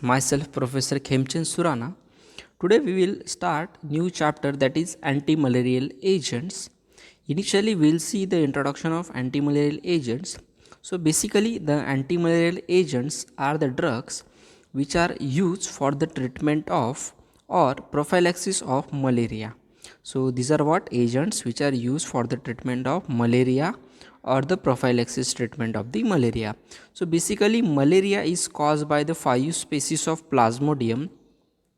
Myself, Professor Khemchand Surana. Today we will start new chapter, that is antimalarial agents. Initially we will see the introduction of antimalarial agents. So basically the antimalarial agents are the drugs which are used for the treatment of or prophylaxis of malaria. So these are what agents which are used for the treatment of malaria or the prophylaxis treatment of the malaria. So basically malaria is caused by the 5 species of Plasmodium,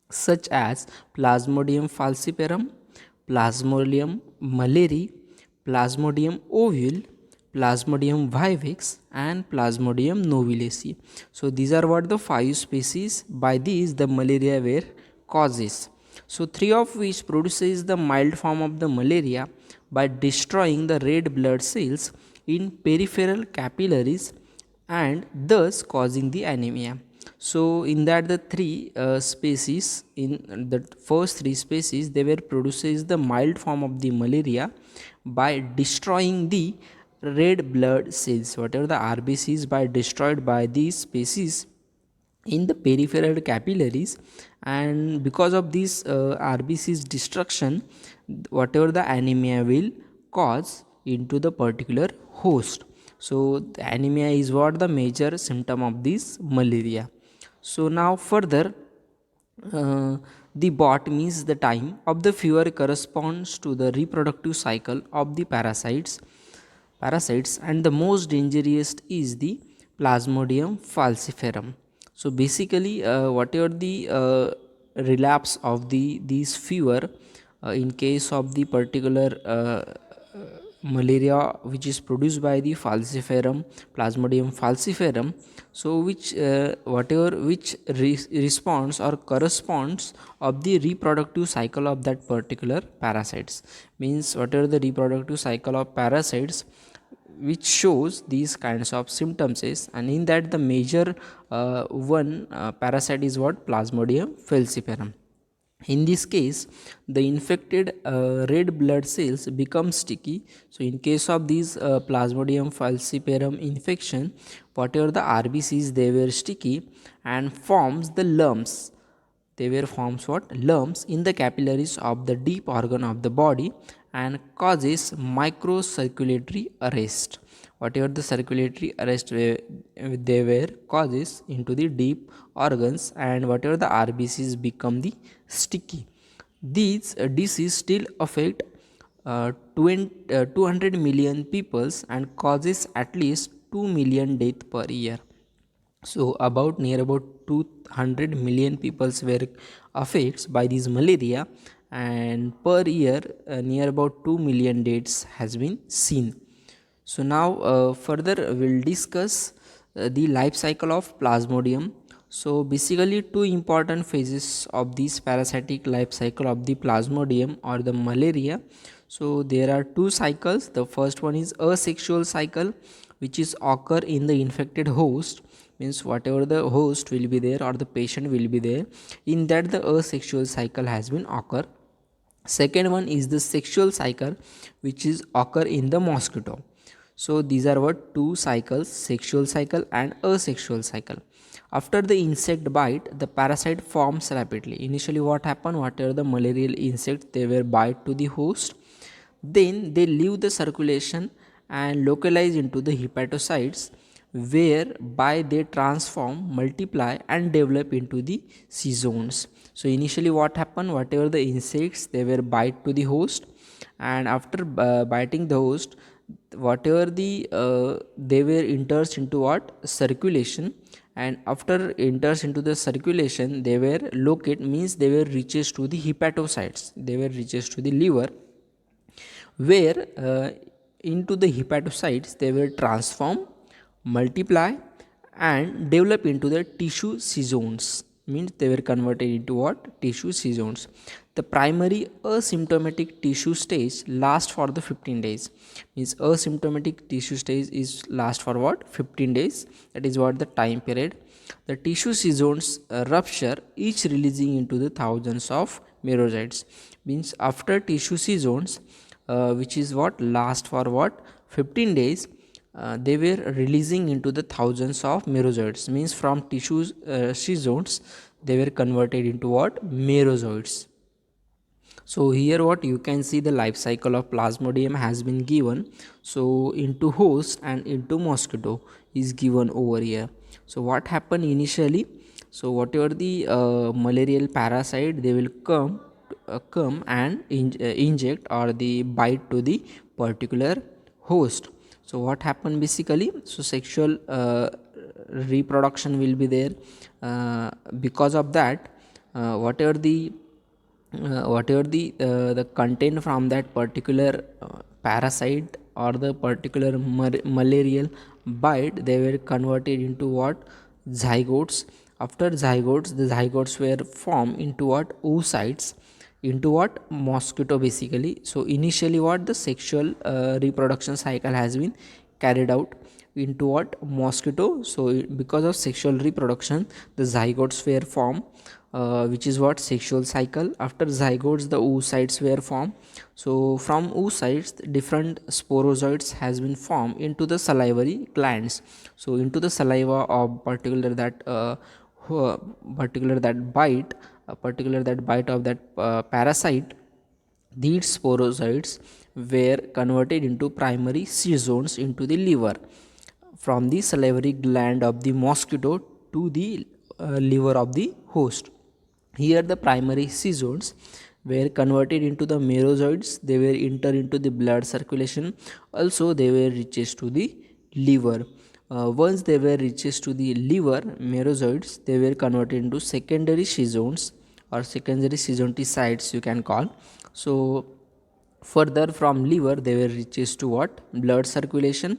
such as Plasmodium falciparum, Plasmodium malari, Plasmodium ovule, Plasmodium vivax and Plasmodium nobilaceae. So these are what the 5 species. By these the malaria were causes. So three of which produces the mild form of the malaria by destroying the red blood cells in peripheral capillaries and thus causing the anemia. So in that the three species, in the first three species, they were produces the mild form of the malaria by destroying the red blood cells, whatever the RBCs by destroyed by these species in the peripheral capillaries, and because of this RBC's destruction, whatever the anemia will cause into the particular host. So the anemia is what the major symptom of this malaria. So now further, the bot means the time of the fever corresponds to the reproductive cycle of the parasites, and the most dangerous is the Plasmodium falciparum. So basically whatever the relapse of these fever in case of the particular malaria which is produced by the falciparum, Plasmodium falciparum, so which whatever which responds or corresponds of the reproductive cycle of that particular parasites, means whatever the reproductive cycle of parasites which shows these kinds of symptoms is, and in that the major one parasite is what Plasmodium falciparum. In this case the infected red blood cells become sticky. So in case of these Plasmodium falciparum infection, whatever the RBCs, they were sticky and forms the lumps. They were forms what lumps in the capillaries of the deep organ of the body and causes microcirculatory arrest. Whatever the circulatory arrest they were causes into the deep organs, and whatever the RBCs become the sticky. These disease still affect 200 million peoples and causes at least 2 million death per year. So about near about 200 million people were affected by this malaria, and per year near about 2 million deaths has been seen. So now further we'll discuss the life cycle of Plasmodium. So basically two important phases of this parasitic life cycle of the Plasmodium or the malaria. So there are two cycles. The first one is asexual cycle, which is occur in the infected host, means whatever the host will be there or the patient will be there, in that the asexual cycle has been occur. Second one is the sexual cycle, which is occur in the mosquito. So these are what two cycles, sexual cycle and asexual cycle. After the insect bite, the parasite forms rapidly. Initially what happened, whatever the malarial insects, they were bite to the host, then they leave the circulation and localize into the hepatocytes, whereby they transform, multiply and develop into the sezones. So initially what happened, whatever the insects, they were bite to the host, and after biting the host, whatever the they were enters into what circulation, and after enters into the circulation they were locate, means they were reaches to the hepatocytes, they were reaches to the liver, where into the hepatocytes they will transform, multiply and develop into the tissue sezones, means they were converted into what tissue sezones. The primary asymptomatic tissue stage lasts for the 15 days, means asymptomatic tissue stage is last for what 15 days, that is what the time period. The tissue sezones rupture, each releasing into the thousands of merozytes, means after tissue sezones which is what last for what 15 days, they were releasing into the thousands of merozoites, means from tissues schizoids they were converted into what, merozoites. So here what you can see, the life cycle of Plasmodium has been given. So into host and into mosquito is given over here. So what happened initially, so whatever the malarial parasite, they will come and inject or the bite to the particular host. So what happened basically, so sexual reproduction will be there. Because of that, whatever the content from that particular parasite or the particular malarial bite, they were converted into what, zygotes. After zygotes, the zygotes were formed into what, oocytes, into what, mosquito basically. So initially what, the sexual reproduction cycle has been carried out into what, mosquito. So because of sexual reproduction, the zygotes were formed, which is what, sexual cycle. After zygotes, the oocytes were formed. So from oocytes, different sporozoites has been formed into the salivary glands. So into the saliva of particular that bite, particular that bite of that parasite, these sporozoites were converted into primary sezones into the liver, from the salivary gland of the mosquito to the liver of the host. Here the primary sezones were converted into the merozoites, they were enter into the blood circulation, also they were reaches to the liver. Once they were reaches to the liver, merozoites, they were converted into secondary sezones or secondary sites you can call. So further from liver, they were reaches to what, blood circulation,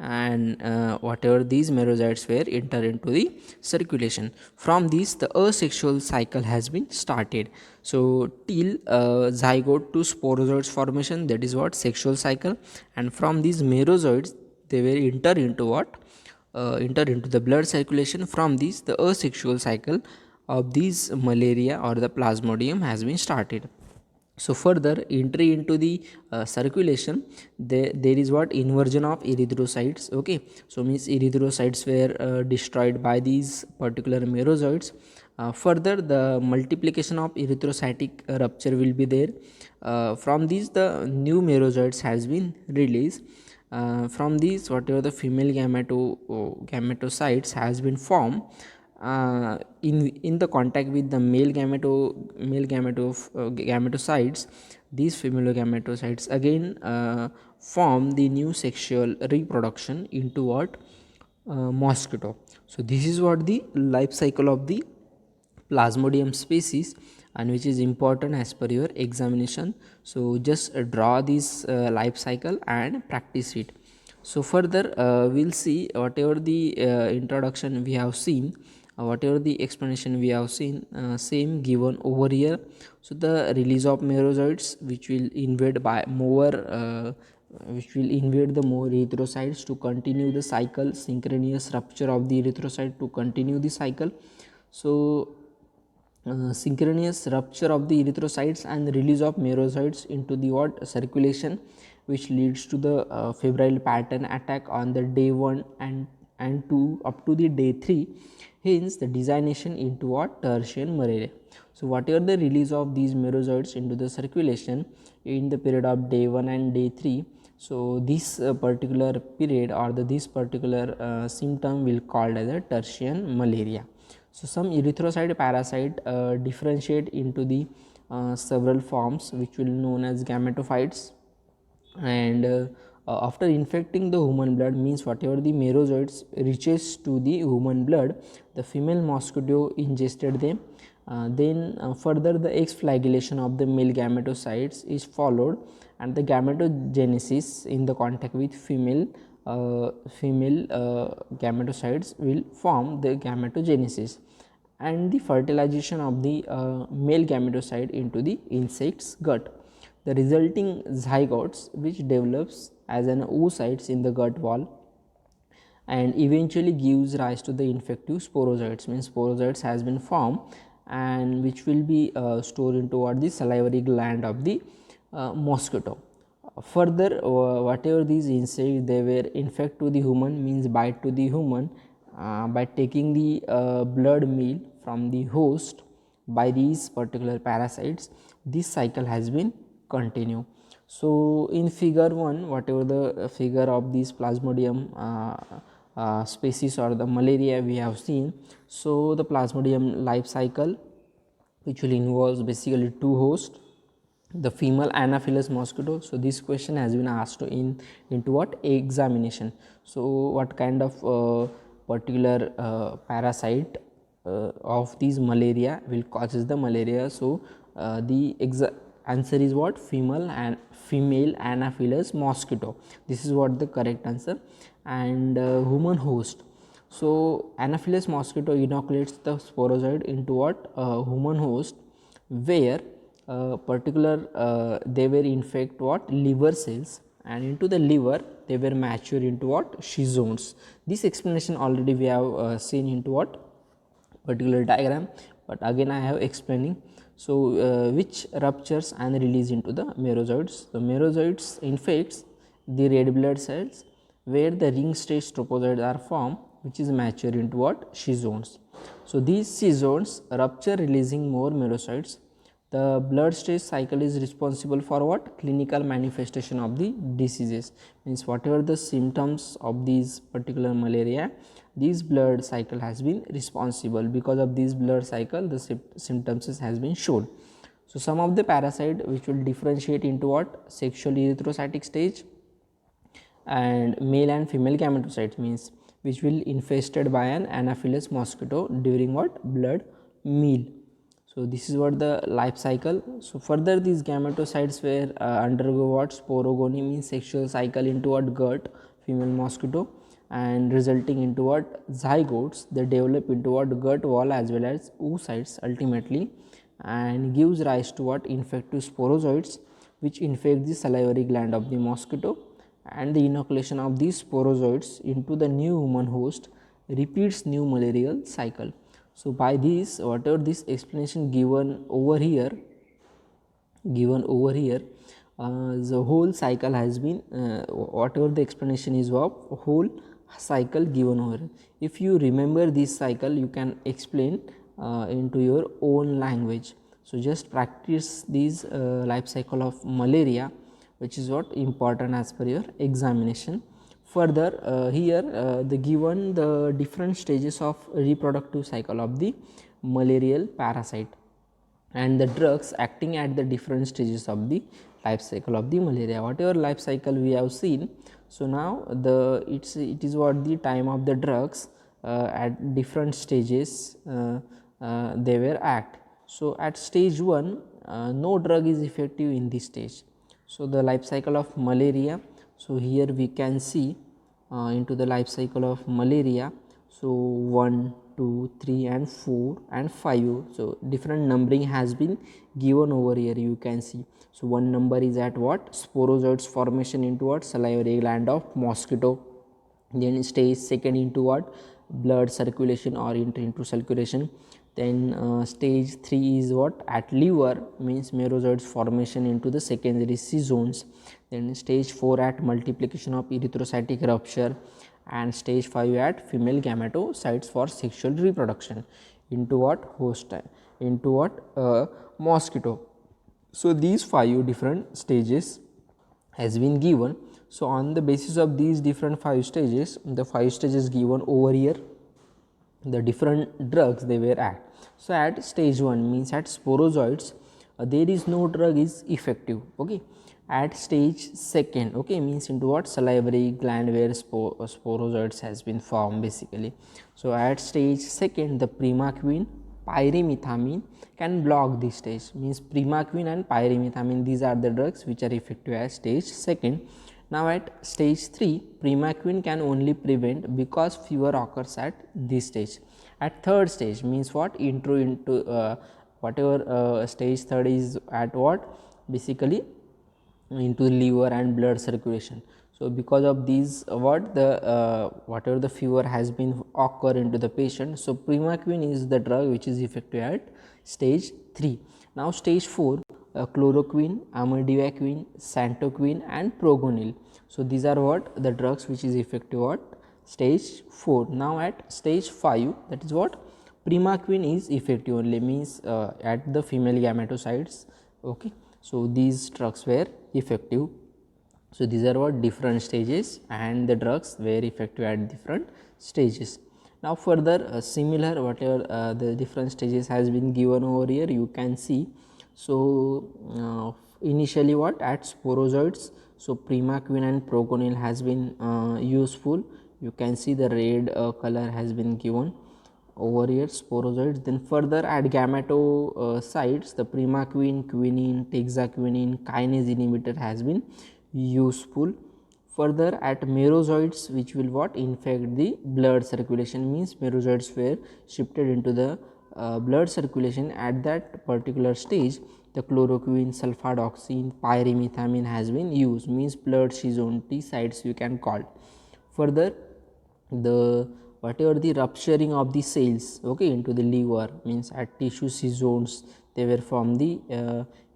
and whatever these merozoites were enter into the circulation. From this, the asexual cycle has been started. So till zygote to sporozoites formation, that is what, sexual cycle. And from these merozoites, they were enter into what, enter into the blood circulation. From this, the asexual cycle of these malaria or the Plasmodium has been started. So further entry into the circulation, there is what, inversion of erythrocytes. Okay, so means erythrocytes were destroyed by these particular merozoites. Further, the multiplication of erythrocytic rupture will be there. From these, the new merozoites has been released. From these, whatever the female gametocytes has been formed in the contact with the gametocytes, these female gametocytes again form the new sexual reproduction into what, mosquito. So this is what the life cycle of the Plasmodium species, and which is important as per your examination. So just draw this life cycle and practice it. So further we'll see whatever the introduction we have seen, whatever the explanation we have seen, same given over here. So the release of merozoites, which will invade by more which will invade the more erythrocytes to continue the cycle, synchronous rupture of the erythrocyte to continue the cycle. So synchronous rupture of the erythrocytes and release of merozoites into the what, circulation, which leads to the febrile pattern attack on the day 1 and 2 up to the day 3. Hence the designation into what, tertian malaria. So whatever the release of these merozoites into the circulation in the period of day 1 and day 3, so this particular period or this particular symptom will called as a tertian malaria. So some erythrocyte parasite differentiate into the several forms, which will known as gametophytes. And after infecting the human blood, means whatever the merozoites reaches to the human blood, the female mosquito ingested them. Then further the exflagellation of the male gametocytes is followed, and the gametogenesis in the contact with female gametocytes will form the gametogenesis, and the fertilization of the male gametocyte into the insect's gut. The resulting zygotes, which develops as an oocytes in the gut wall and eventually gives rise to the infective sporozoites, means sporozoites has been formed, and which will be stored into what, the salivary gland of the mosquito. Further, whatever these insects they were infect to the human, means bite to the human, by taking the blood meal from the host by these particular parasites, this cycle has been continue. So in figure 1, whatever the figure of this Plasmodium species or the malaria we have seen, so the Plasmodium life cycle, which will involves basically two hosts, the female Anopheles mosquito. So this question has been asked into what examination. So what kind of particular parasite of these malaria will causes the malaria. So the answer is what? Female Anopheles mosquito. This is what the correct answer. And human host. So Anopheles mosquito inoculates the sporozoid into what? Human host, where particular they were infect what? Liver cells, and into the liver they were mature into what? Schizones. This explanation already we have seen into what? Particular diagram, but again I have explaining. So which ruptures and release into the merozoids. The merozoids infects the red blood cells, where the ring stage tropozoids are formed, which is mature into what? Schizones. So these schizones rupture, releasing more merozoids. The blood stage cycle is responsible for what? Clinical manifestation of the diseases, means whatever the symptoms of these particular malaria, this blood cycle has been responsible. Because of this blood cycle, the symptoms has been shown. So some of the parasite which will differentiate into what? Sexual erythrocytic stage and male and female gametocytes, means which will infested by an Anopheles mosquito during what? Blood meal. So this is what the life cycle. So further these gametocytes were undergo what? Sporogony, means sexual cycle into what? Gut, female mosquito, and resulting into what? Zygotes. They develop into what? Gut wall as well as oocytes ultimately, and gives rise to what? Infective sporozoids, which infect the salivary gland of the mosquito, and the inoculation of these sporozoids into the new human host repeats new malarial cycle. So by this, whatever this explanation given over here, the whole cycle has been whatever the explanation is of whole cycle given over here. If you remember this cycle, you can explain into your own language. So just practice this life cycle of malaria, which is what important as per your examination. Further, here the given the different stages of reproductive cycle of the malarial parasite, and the drugs acting at the different stages of the life cycle of the malaria. Whatever life cycle we have seen, so now it is what the time of the drugs at different stages they were act. So at stage 1, no drug is effective in this stage. So the life cycle of malaria, so here we can see into the life cycle of malaria. So 1, 2, 3 and 4 and 5. So different numbering has been given over here, you can see. So one number is at what? Sporozoids formation into what? Salivary gland of mosquito. Then stage 2 into what? Blood circulation or into circulation. Then stage 3 is what? At liver, means merozoids formation into the secondary zones. Then stage 4 at multiplication of erythrocytic rupture, and stage 5 at female gametocytes for sexual reproduction into what? Host, into what? Mosquito. So these 5 different stages has been given. So on the basis of these different 5 stages, the 5 stages given over here, the different drugs they were at. So at stage 1, means at sporozoids, there is no drug is effective. Okay. At stage 2, okay, means into what? Salivary gland where sporozoids has been formed basically. So at stage 2, the primaquine, pyrimethamine can block this stage, means primaquine and pyrimethamine, these are the drugs which are effective at stage 2. Now at stage 3, primaquine can only prevent because fever occurs at this stage. At third stage, means what? Intro into whatever stage 3 is at what? Basically into liver and blood circulation. So because of these what the whatever the fever has been occur into the patient, so primaquine is the drug which is effective at stage 3. Now stage 4, chloroquine, amidivaquine, santoquine and progonil. So these are what the drugs which is effective at stage 4. Now at stage 5, that is what primaquine is effective only, means at the female gametocytes. Okay. So these drugs were effective. So these are what different stages, and the drugs were effective at different stages. Now further similar whatever the different stages has been given over here, you can see. So initially what at sporozoites, so primaquine and proconil has been useful. You can see the red color has been given over here, sporozoites. Then further at gametocytes, the primaquine, quinine, texaquinine, kinase inhibitor has been useful. Further at merozoites, which will what infect the blood circulation, means merozoites were shifted into the blood circulation. At that particular stage, the chloroquine, sulfadoxine, pyrimethamine has been used, means blood schizonticides you can call. Further, the whatever the rupturing of the cells, okay, into the liver, means at tissue schizones, they were from the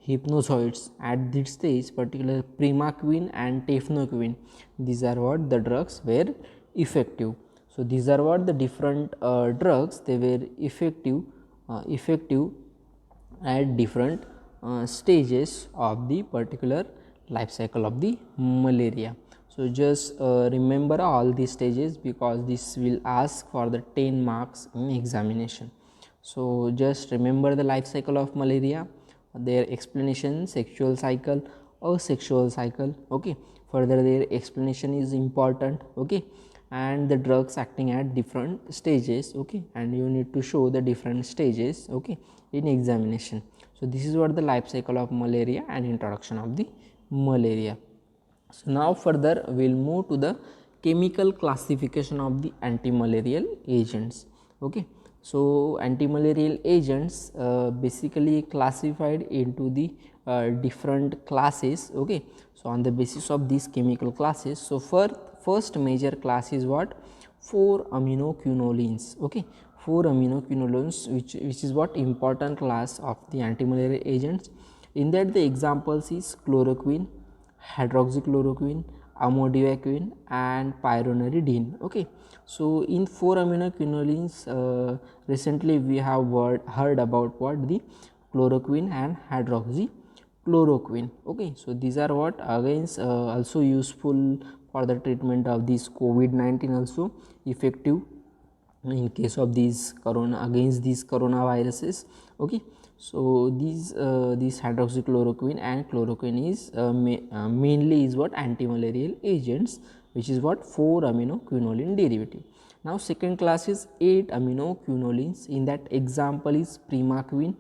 hypnozoites. At this stage, particular primaquine and tefnoquine, these are what the drugs were effective. So these are what the different drugs, they were effective at different stages of the particular life cycle of the malaria. So just remember all these stages, because this will ask for the 10 marks in examination. So just remember the life cycle of malaria, their explanation, sexual cycle or sexual cycle. Okay. Further their explanation is important. Okay. And the drugs acting at different stages. Okay. And you need to show the different stages, okay, in examination. So this is what the life cycle of malaria and introduction of the malaria. So now further we will move to the chemical classification of the antimalarial agents. Okay. So antimalarial agents basically classified into the different classes. Okay. So on the basis of these chemical classes, so first major class is what 4-aminoquinolines. Okay. 4-aminoquinolines, which is what important class of the antimalarial agents. In that the examples is chloroquine, hydroxychloroquine, amodivaquine and pyronidine. Okay. So in 4-aminoquinolines, recently we have heard about what the chloroquine and hydroxychloroquine. Okay. So these are what against also useful for the treatment of this COVID-19, also effective in case of these against these coronaviruses. Okay. So these hydroxychloroquine and chloroquine is mainly is what antimalarial agents, which is what 4-aminoquinoline derivative. Now second class is 8-aminoquinolines. In that example is primaquine,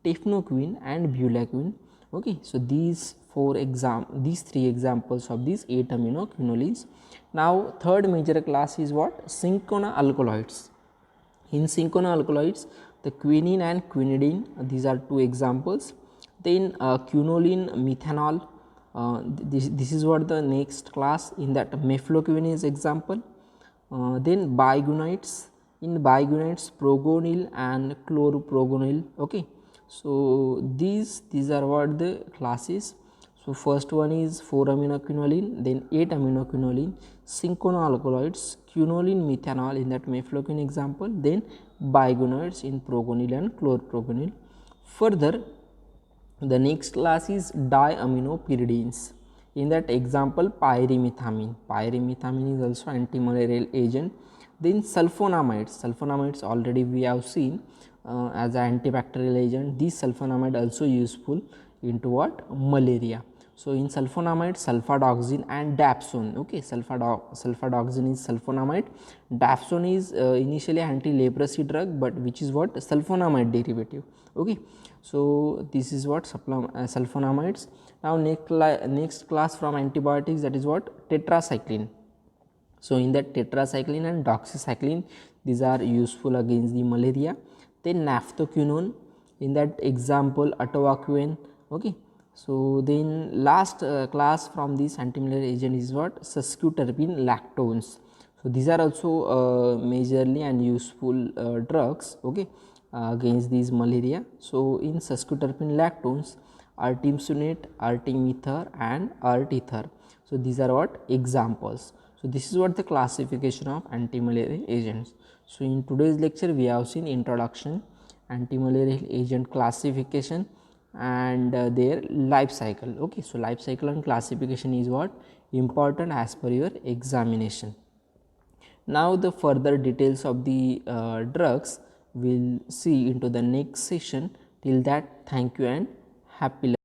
tefnoquine and bulaquine. Okay. So these three examples of these 8-aminoquinolines. Now third major class is what cinchona alkaloids. In cinchona alkaloids, the quinine and quinidine, these are two examples. Then quinoline methanol, this is what the next class. In that mefloquine is example. Then biguanides, in biguanides progonil and chloroprogonil. Okay. So these are what the classes. So first one is 4-aminoquinoline, then 8-aminoquinoline, cinchona alkaloids, quinoline methanol in that mefloquine example, then biguanides in progonil and chloroprogonil. Further, the next class is diaminopyridines. In that example pyrimethamine. Pyrimethamine is also antimalarial agent. Then sulfonamides already we have seen as an antibacterial agent. These sulfonamide also useful into what malaria. So in sulfonamide, sulfadoxine and dapsone. Okay. Sulfadoxine is sulfonamide, dapsone is initially anti-leprosy drug, but which is what sulfonamide derivative. Okay. So this is what sulfonamides. Now next class from antibiotics, that is what tetracycline. So in that tetracycline and doxycycline, these are useful against the malaria. Then naphthoquinone, in that example atovaquone. Okay. So then last class from this antimalarial agent is what sesquiterpene lactones. So these are also majorly and useful drugs, okay, against these malaria. So in sesquiterpene lactones, artemisonate, artemether and artether. So these are what examples. So this is what the classification of antimalarial agents. So in today's lecture we have seen introduction, antimalarial agent classification and their life cycle. Okay, so life cycle and classification is what important as per your examination. Now the further details of the drugs we will see into the next session. Till that, thank you and happy learning.